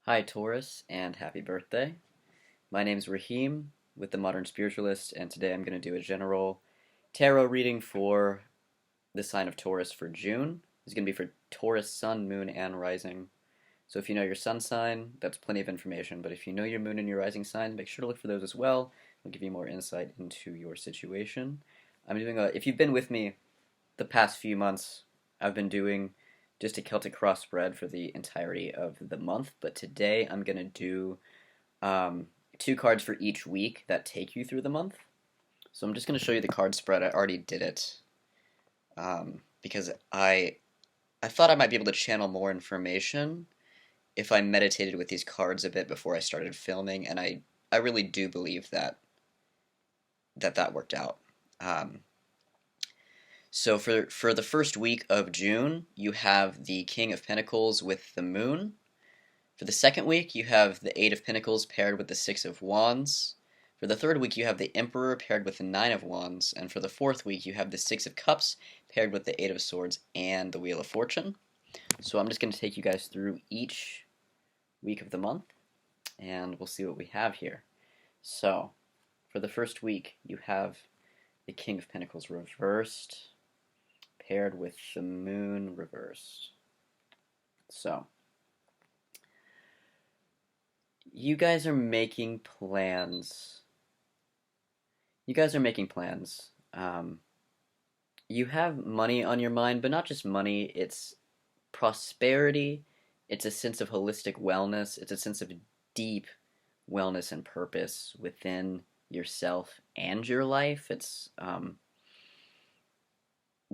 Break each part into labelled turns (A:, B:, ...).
A: Hi, Taurus, and happy birthday. My name's Raheem with the Modern Spiritualist, and today I'm going to do a general tarot reading for the sign of Taurus for June. It's going to be for Taurus, Sun, Moon, and Rising. So if you know your Sun sign, that's plenty of information, but if you know your Moon and your Rising sign, make sure to look for those as well. It'll give you more insight into your situation. If you've been with me the past few months, I've been doing just a Celtic cross spread for the entirety of the month, but today I'm going to do two cards for each week that take you through the month. So I'm just going to show you the card spread. I already did it because I thought I might be able to channel more information if I meditated with these cards a bit before I started filming, and I really do believe that worked out. So for the first week of June, you have the King of Pentacles with the Moon. For the second week, you have the Eight of Pentacles paired with the Six of Wands. For the third week, you have the Emperor paired with the Nine of Wands. And for the fourth week, you have the Six of Cups paired with the Eight of Swords and the Wheel of Fortune. So I'm just going to take you guys through each week of the month, and we'll see what we have here. So, for the first week, you have the King of Pentacles reversed, paired with the Moon reversed. So, you guys are making plans. You guys are making plans. You have money on your mind, but not just money, it's prosperity, it's a sense of holistic wellness, it's a sense of deep wellness and purpose within yourself and your life.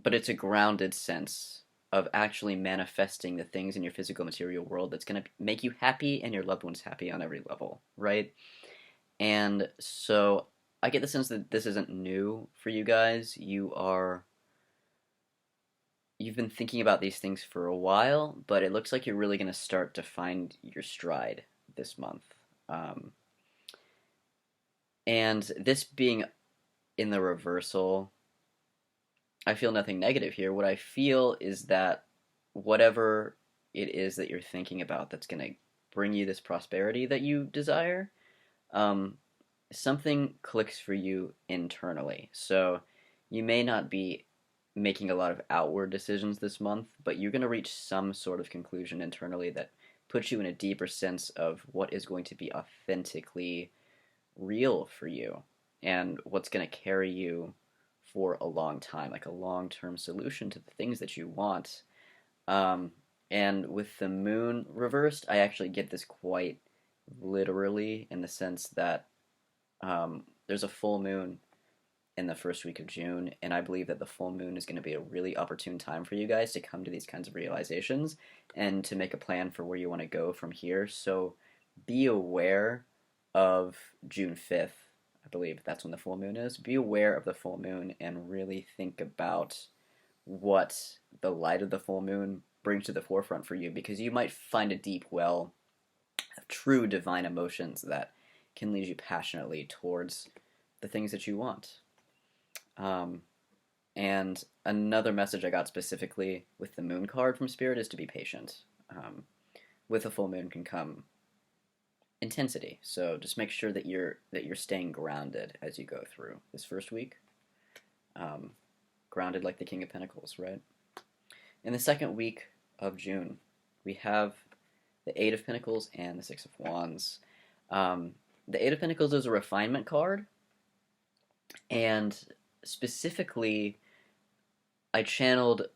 A: But it's a grounded sense of actually manifesting the things in your physical material world that's going to make you happy and your loved ones happy on every level, right? And so I get the sense that this isn't new for you guys. You've been thinking about these things for a while, but it looks like you're really going to start to find your stride this month. And this being in the reversal, I feel nothing negative here. What I feel is that whatever it is that you're thinking about that's going to bring you this prosperity that you desire, something clicks for you internally. So you may not be making a lot of outward decisions this month, but you're going to reach some sort of conclusion internally that puts you in a deeper sense of what is going to be authentically real for you and what's going to carry you for a long time, like a long-term solution to the things that you want. And with the Moon reversed, I actually get this quite literally in the sense that there's a full moon in the first week of June, and I believe that the full moon is going to be a really opportune time for you guys to come to these kinds of realizations and to make a plan for where you want to go from here. So be aware of June 5th. I believe that's when the full moon is. Be aware of the full moon and really think about what the light of the full moon brings to the forefront for you, because you might find a deep well of true divine emotions that can lead you passionately towards the things that you want. And another message I got specifically with the moon card from Spirit is to be patient. With a full moon can come intensity, so just make sure that you're staying grounded as you go through this first week. Grounded like the King of Pentacles, right? In the second week of June, we have the Eight of Pentacles and the Six of Wands. The Eight of Pentacles is a refinement card, and specifically, I channeled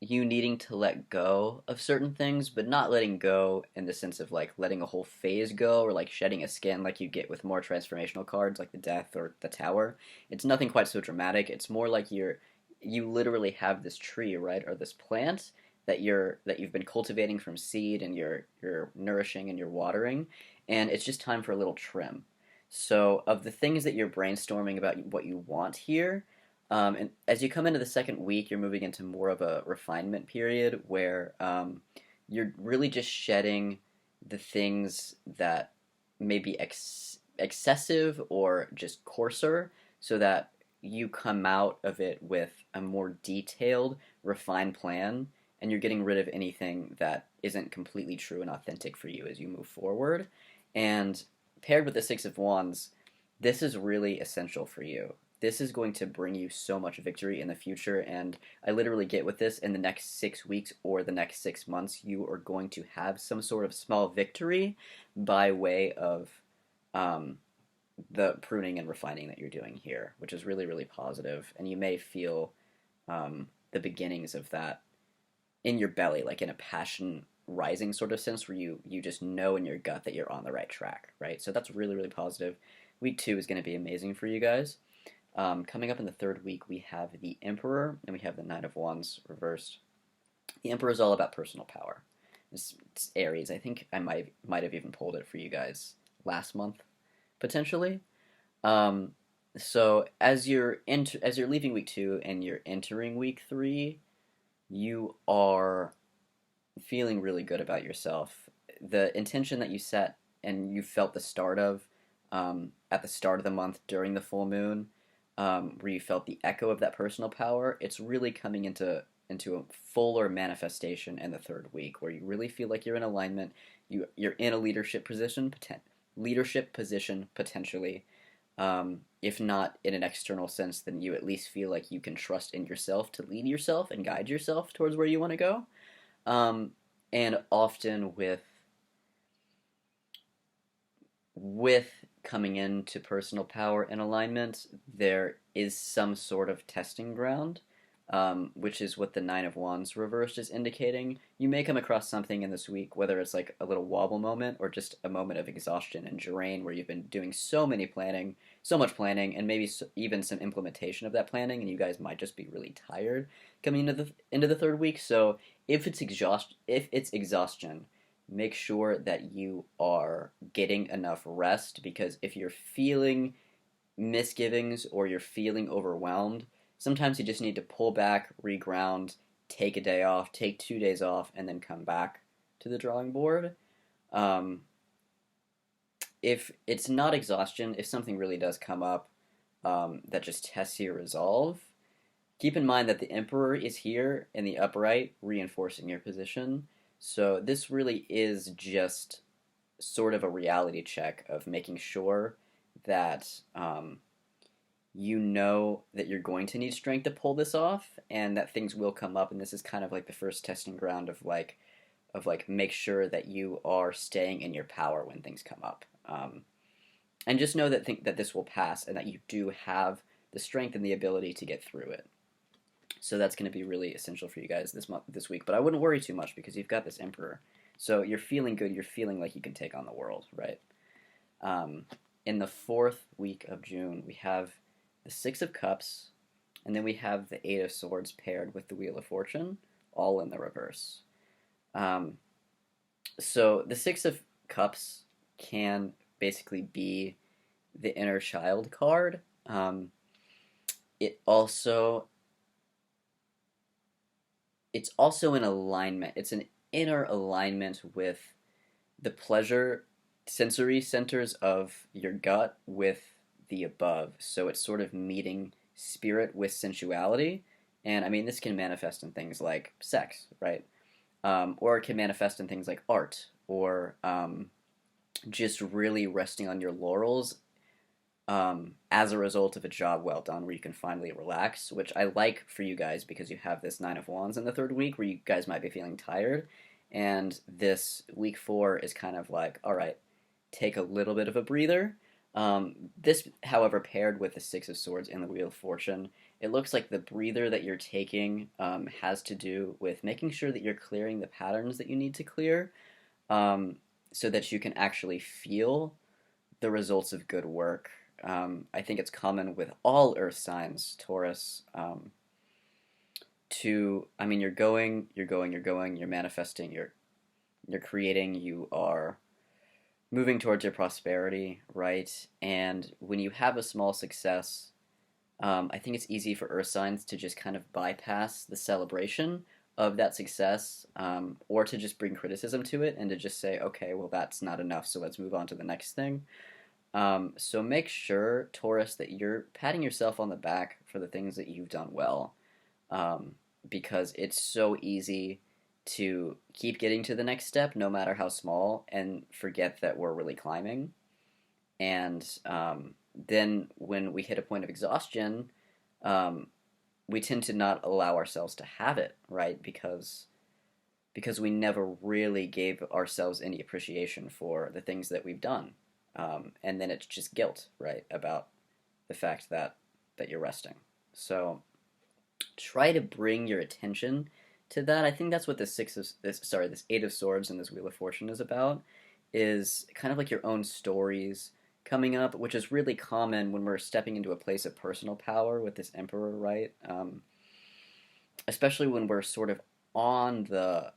A: you needing to let go of certain things, but not letting go in the sense of like letting a whole phase go or like shedding a skin like you get with more transformational cards like the Death or the Tower. It's nothing quite so dramatic. It's more like you literally have this tree, right, or this plant that you've been cultivating from seed, and you're nourishing and you're watering, and it's just time for a little trim. So of the things that you're brainstorming about what you want here, and as you come into the second week, you're moving into more of a refinement period where you're really just shedding the things that may be excessive or just coarser, so that you come out of it with a more detailed, refined plan and you're getting rid of anything that isn't completely true and authentic for you as you move forward. And paired with the Six of Wands, this is really essential for you. This is going to bring you so much victory in the future, and I literally get with this in the next 6 weeks or the next 6 months, you are going to have some sort of small victory by way of um, the pruning and refining that you're doing here, which is really, really positive, and you may feel the beginnings of that in your belly, like in a passion rising sort of sense where you just know in your gut that you're on the right track, right? So that's really, really positive. Week 2 is going to be amazing for you guys. Coming up in the third week, we have the Emperor and we have the Nine of Wands reversed. The Emperor is all about personal power. It's Aries. I think I might have even pulled it for you guys last month, potentially. Um, so as you're leaving week 2 and you're entering week 3, you are feeling really good about yourself. The intention that you set and you felt the start of at the start of the month during the full moon, where you felt the echo of that personal power, it's really coming into a fuller manifestation in the third week, where you really feel like you're in alignment. You're in a leadership position potentially. If not in an external sense, then you at least feel like you can trust in yourself to lead yourself and guide yourself towards where you want to go. And often with coming into personal power and alignment, there is some sort of testing ground, which is what the Nine of Wands reversed is indicating. You may come across something in this week, whether it's like a little wobble moment or just a moment of exhaustion and drain where you've been doing so much planning, and maybe even some implementation of that planning, and you guys might just be really tired coming into the third week. So if it's exhaustion, make sure that you are getting enough rest, because if you're feeling misgivings or you're feeling overwhelmed, sometimes you just need to pull back, reground, take a day off, take 2 days off, and then come back to the drawing board. If it's not exhaustion, if something really does come up that just tests your resolve, keep in mind that the Emperor is here in the upright, reinforcing your position. So this really is just sort of a reality check of making sure that you know that you're going to need strength to pull this off, and that things will come up. And this is kind of like the first testing ground of make sure that you are staying in your power when things come up. And just know that this will pass, and that you do have the strength and the ability to get through it. So that's going to be really essential for you guys this week. But I wouldn't worry too much, because you've got this Emperor. So you're feeling good. You're feeling like you can take on the world, right? In the fourth week of June, we have the Six of Cups, and then we have the Eight of Swords paired with the Wheel of Fortune, all in the reverse. So the Six of Cups can basically be the inner child card. It's also in alignment. It's an inner alignment with the pleasure sensory centers of your gut with the above. So it's sort of meeting spirit with sensuality. And I mean, this can manifest in things like sex, right? Or it can manifest in things like art, or just really resting on your laurels as a result of a job well done, where you can finally relax, which I like for you guys, because you have this Nine of Wands in the third week where you guys might be feeling tired. And this week 4 is kind of like, all right, take a little bit of a breather. This, however, paired with the Six of Swords and the Wheel of Fortune, it looks like the breather that you're taking has to do with making sure that you're clearing the patterns that you need to clear, so that you can actually feel the results of good work. I think it's common with all earth signs, Taurus, you're manifesting, you're creating, you are moving towards your prosperity, right? And when you have a small success, I think it's easy for earth signs to just kind of bypass the celebration of that success, or to just bring criticism to it and to just say, okay, well, that's not enough, so let's move on to the next thing. So make sure, Taurus, that you're patting yourself on the back for the things that you've done well, because it's so easy to keep getting to the next step, no matter how small, and forget that we're really climbing. And then when we hit a point of exhaustion, um, we tend to not allow ourselves to have it, right? Because we never really gave ourselves any appreciation for the things that we've done. And then it's just guilt, right, about the fact that you're resting. So try to bring your attention to that. I think that's what this Eight of Swords and this Wheel of Fortune is about, is kind of like your own stories coming up, which is really common when we're stepping into a place of personal power with this Emperor, right? Especially when we're sort of on the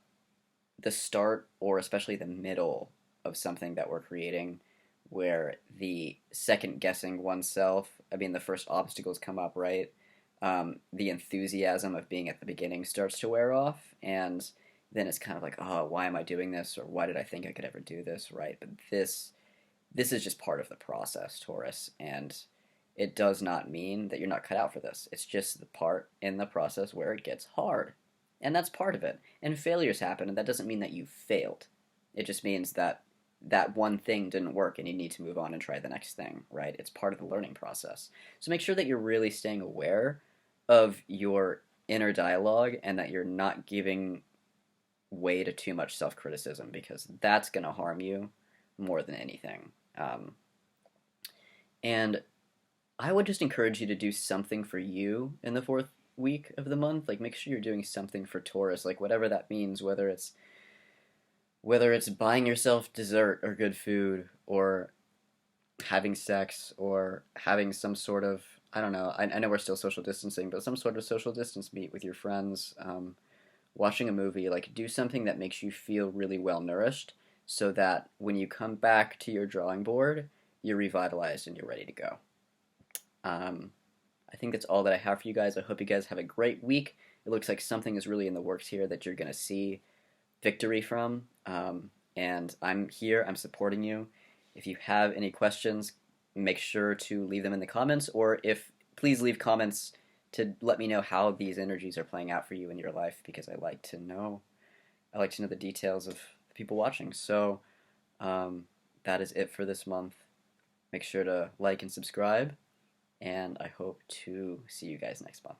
A: start or especially the middle of something that we're creating, where the second guessing oneself, I mean, the first obstacles come up, right? The enthusiasm of being at the beginning starts to wear off, and then it's kind of like, oh, why am I doing this, or why did I think I could ever do this, right? But this is just part of the process, Taurus, and it does not mean that you're not cut out for this. It's just the part in the process where it gets hard, and that's part of it. And failures happen, and that doesn't mean that you failed. It just means that that one thing didn't work and you need to move on and try the next thing, right? It's part of the learning process. So make sure that you're really staying aware of your inner dialogue and that you're not giving way to too much self-criticism, because that's going to harm you more than anything. And I would just encourage you to do something for you in the fourth week of the month. Like, make sure you're doing something for Taurus, like whatever that means, whether it's buying yourself dessert or good food, or having sex, or having some sort of, I don't know, I know we're still social distancing, but some sort of social distance meet with your friends, watching a movie, like do something that makes you feel really well nourished, so that when you come back to your drawing board, you're revitalized and you're ready to go. Um, I think that's all that I have for you guys. I hope you guys have a great week. It looks like something is really in the works here that you're going to see victory from. And I'm here, I'm supporting you. If you have any questions, make sure to leave them in the comments, or please leave comments to let me know how these energies are playing out for you in your life, because I like to know the details of the people watching. So that is it for this month. Make sure to like and subscribe, and I hope to see you guys next month.